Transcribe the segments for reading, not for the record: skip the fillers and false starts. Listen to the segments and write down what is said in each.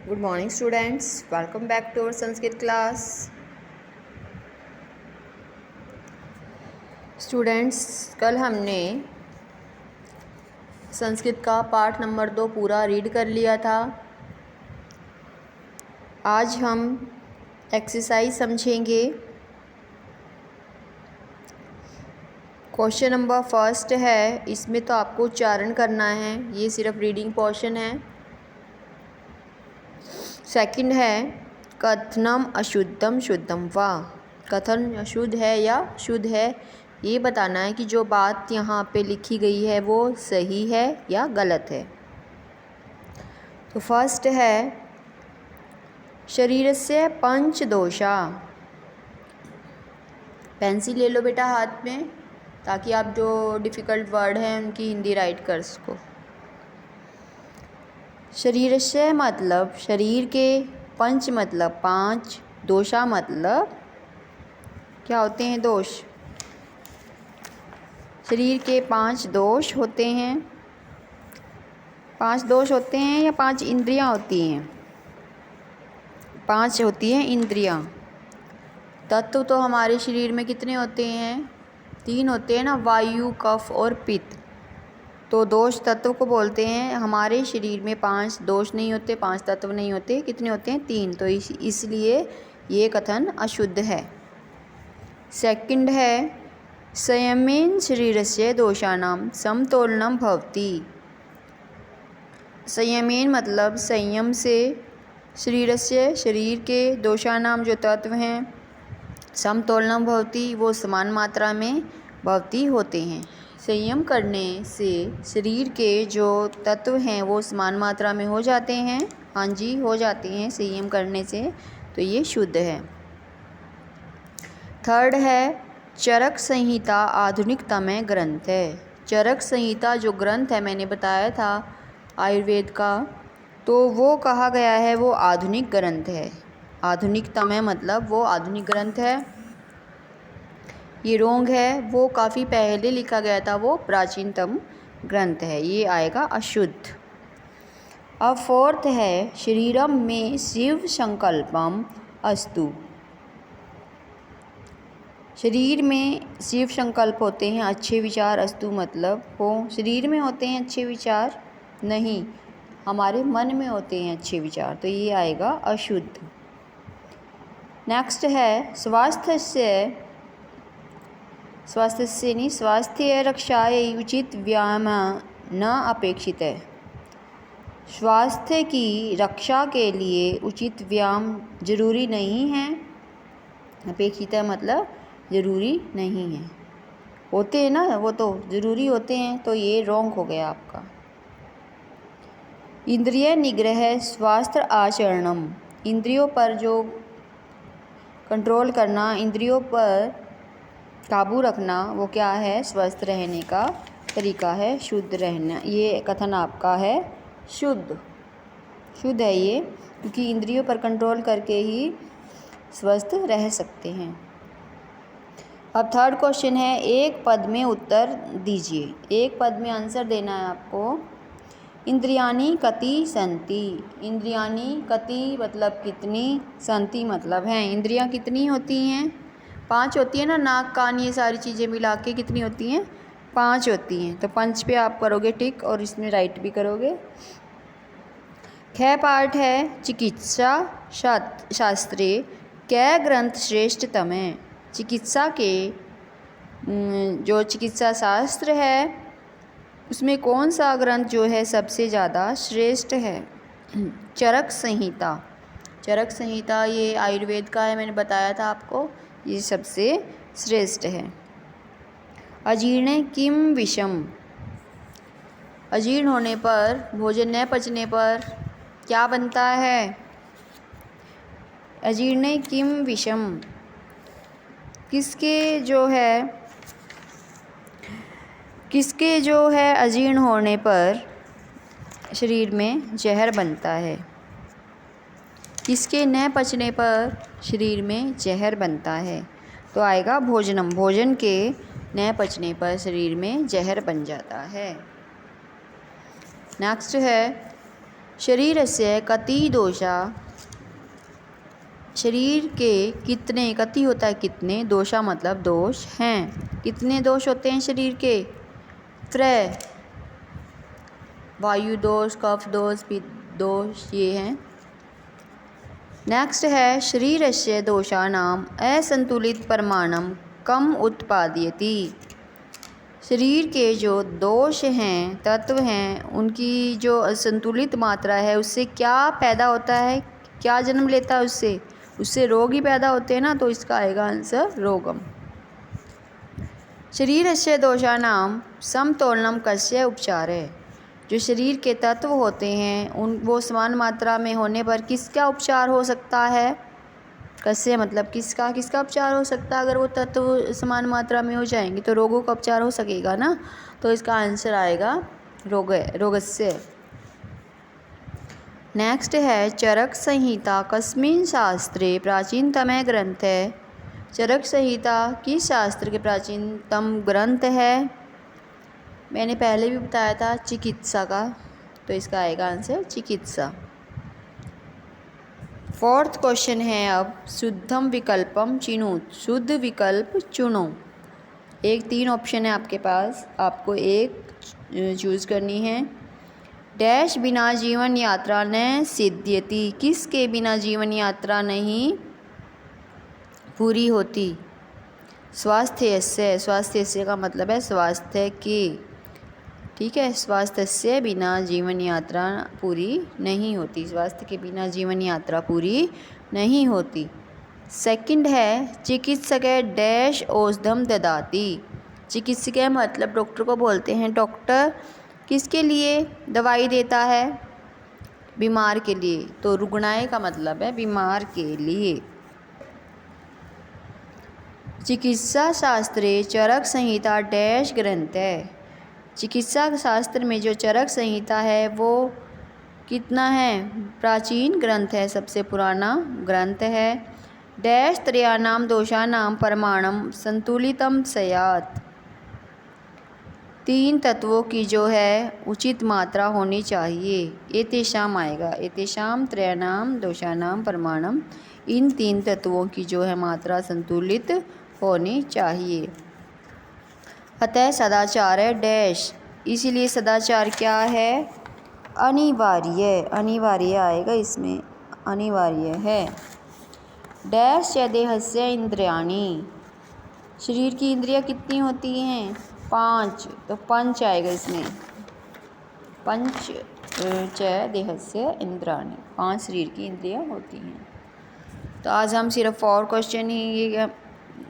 Good morning students, welcome back to our Sanskrit class. Students, कल हमने संस्कृत का पाठ नंबर 2 पूरा रीड कर लिया था। आज हम एक्सरसाइज समझेंगे। क्वेश्चन नंबर फर्स्ट है, इसमें तो आपको उच्चारण करना है, ये सिर्फ रीडिंग पोर्शन है। सेकंड है कथनम अशुद्धम शुद्धम वा, कथन अशुद्ध है या शुद्ध है, ये बताना है कि जो बात यहाँ पे लिखी गई है वो सही है या गलत है। तो फर्स्ट है शरीरस्य पंच दोषा। पेंसिल ले लो बेटा हाथ में, ताकि आप जो डिफ़िकल्ट वर्ड हैं उनकी हिंदी राइट कर सको। शरीरस्य मतलब शरीर के, पंच मतलब 5, दोषा मतलब क्या होते हैं दोष। शरीर के 5 दोष होते हैं। 5 दोष होते हैं या 5 इंद्रियां होती हैं? 5 होती हैं इंद्रियां। तत्व तो हमारे शरीर में कितने होते हैं? 3 होते हैं ना, वायु, कफ और पित्त। तो दोष तत्व को बोलते हैं। हमारे शरीर में 5 दोष नहीं होते, 5 तत्व नहीं होते। कितने होते हैं? 3। तो इसलिए ये कथन अशुद्ध है। सेकंड है संयमेन शरीरस्य दोषानां समतोलनम भवति। संयमेन मतलब संयम से, शरीरस्य शरीर के, दोषानाम जो तत्व हैं, समतोलनम भवति वो समान मात्रा में भवति होते हैं। संयम करने से शरीर के जो तत्व हैं वो समान मात्रा में हो जाते हैं। हाँ जी, हो जाते हैं संयम करने से, तो ये शुद्ध है। थर्ड है चरक संहिता आधुनिकतम ग्रंथ है। चरक संहिता जो ग्रंथ है, मैंने बताया था आयुर्वेद का, तो वो कहा गया है वो आधुनिक ग्रंथ है। आधुनिकतम मतलब वो आधुनिक ग्रंथ है। ये रोंग है, वो काफ़ी पहले लिखा गया था, वो प्राचीनतम ग्रंथ है। ये आएगा अशुद्ध। अब फोर्थ है शरीरम में शिव संकल्पम अस्तु। शरीर में शिव संकल्प होते हैं, अच्छे विचार, अस्तु मतलब हो। शरीर में होते हैं अच्छे विचार? नहीं, हमारे मन में होते हैं अच्छे विचार, तो ये आएगा अशुद्ध। नेक्स्ट है स्वास्थ्य रक्षायै उचित व्यायाम न अपेक्षित है। स्वास्थ्य की रक्षा के लिए उचित व्यायाम जरूरी नहीं है। अपेक्षित है मतलब ज़रूरी नहीं है। होते हैं ना, वो तो ज़रूरी होते हैं, तो ये रॉन्ग हो गया आपका। इंद्रिय निग्रह स्वास्थ्य आचरणम, इंद्रियों पर जो कंट्रोल करना, इंद्रियों पर काबू रखना, वो क्या है? स्वस्थ रहने का तरीका है, शुद्ध रहना। ये कथन आपका है शुद्ध है ये, क्योंकि इंद्रियों पर कंट्रोल करके ही स्वस्थ रह सकते हैं। अब थर्ड क्वेश्चन है, एक पद में उत्तर दीजिए। एक पद में आंसर देना है आपको। इंद्रियाणि कति सन्ति। इंद्रियाणि कति मतलब कितनी, सन्ति मतलब हैं। इंद्रियां कितनी होती हैं? 5 होती है ना, नाक, कान, ये सारी चीज़ें मिला के कितनी होती हैं? 5 होती हैं। तो 5 पे आप करोगे टिक और इसमें राइट भी करोगे। ख पार्ट है चिकित्सा शास्त्रे कै ग्रंथ श्रेष्ठतम है। चिकित्सा के जो चिकित्सा शास्त्र है उसमें कौन सा ग्रंथ जो है सबसे ज़्यादा श्रेष्ठ है? चरक संहिता। चरक संहिता ये आयुर्वेद का है, मैंने बताया था आपको, ये सबसे श्रेष्ठ है। अजीर्ण किम विषम। अजीर्ण होने पर, भोजन न पचने पर क्या बनता है? अजीर्ण किम विषम, किसके जो है अजीर्ण होने पर शरीर में जहर बनता है? किसके न पचने पर शरीर में जहर बनता है? तो आएगा भोजनम, भोजन के न पचने पर शरीर में जहर बन जाता है। नेक्स्ट है शरीरस्य कति दोषा, शरीर के कितने, कति होता है कितने, दोषा मतलब दोष हैं। कितने दोष होते हैं शरीर के? त्रय, वायु दोष, कफ दोष, पित्त दोष, ये हैं। नेक्स्ट है शरीरस्य दोषानाम असंतुलित परिमाणम कम उत्पादयति। शरीर के जो दोष हैं, तत्व हैं, उनकी जो असंतुलित मात्रा है उससे क्या पैदा होता है, क्या जन्म लेता है? उससे रोग ही पैदा होते हैं ना, तो इसका आएगा आंसर रोगम। शरीरस्य दोषानाम समतोलनम कस्य उपचार है। जो शरीर के तत्व होते हैं वो समान मात्रा में होने पर किसका उपचार हो सकता है? कस्य मतलब किसका उपचार हो सकता है? अगर वो तत्व समान मात्रा में हो जाएंगे तो रोगों का उपचार हो सकेगा ना, तो इसका आंसर आएगा रोगस्य। नेक्स्ट है चरक संहिता कस्मिन् शास्त्रे प्राचीनतम ग्रंथ है। चरक संहिता किस शास्त्र के प्राचीनतम ग्रंथ है? मैंने पहले भी बताया था चिकित्सा का, तो इसका आएगा आंसर चिकित्सा। फोर्थ क्वेश्चन है अब शुद्धम विकल्पम चिनुत। शुद्ध विकल्प चुनो। 3 ऑप्शन है आपके पास, आपको एक चूज़ करनी है। डैश बिना जीवन यात्रा न सिद्ध्यति। किसके बिना जीवन यात्रा नहीं पूरी होती? स्वास्थ्य से, स्वास्थ्य से का मतलब है स्वास्थ्य के, ठीक है। स्वास्थ्य से बिना जीवन यात्रा पूरी नहीं होती, स्वास्थ्य के बिना जीवन यात्रा पूरी नहीं होती। सेकंड है चिकित्सक डैश औषधम ददाति। चिकित्सक मतलब डॉक्टर को बोलते हैं। डॉक्टर किसके लिए दवाई देता है? बीमार के लिए, तो रुग्णाय का मतलब है बीमार के लिए। चिकित्सा शास्त्रे चरक संहिता डैश ग्रंथ है। चिकित्सा शास्त्र में जो चरक संहिता है वो कितना है? प्राचीन ग्रंथ है, सबसे पुराना ग्रंथ है। डैश त्रयाणाम दोषानाम परमाणम संतुलितम स्यात्। 3 तत्वों की जो है उचित मात्रा होनी चाहिए। एतेषाम आएगा, एतेषाम त्रयाणाम दोषानाम परमाणम। इन 3 तत्वों की जो है मात्रा संतुलित होनी चाहिए। अतः सदाचार है डैश, इसीलिए सदाचार क्या है? अनिवार्य, अनिवार्य आएगा इसमें, अनिवार्य है। डैश च देहस्य इंद्रियाणि। शरीर की इंद्रियां कितनी होती हैं? 5, तो पंच आएगा इसमें। पंच च देहस्य इंद्रियाणि, 5 शरीर की इंद्रियां होती हैं। तो आज हम सिर्फ 4 क्वेश्चन ही ये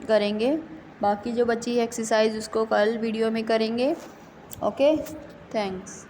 करेंगे, बाकी जो बची एक्सरसाइज उसको कल वीडियो में करेंगे। Okay, thanks.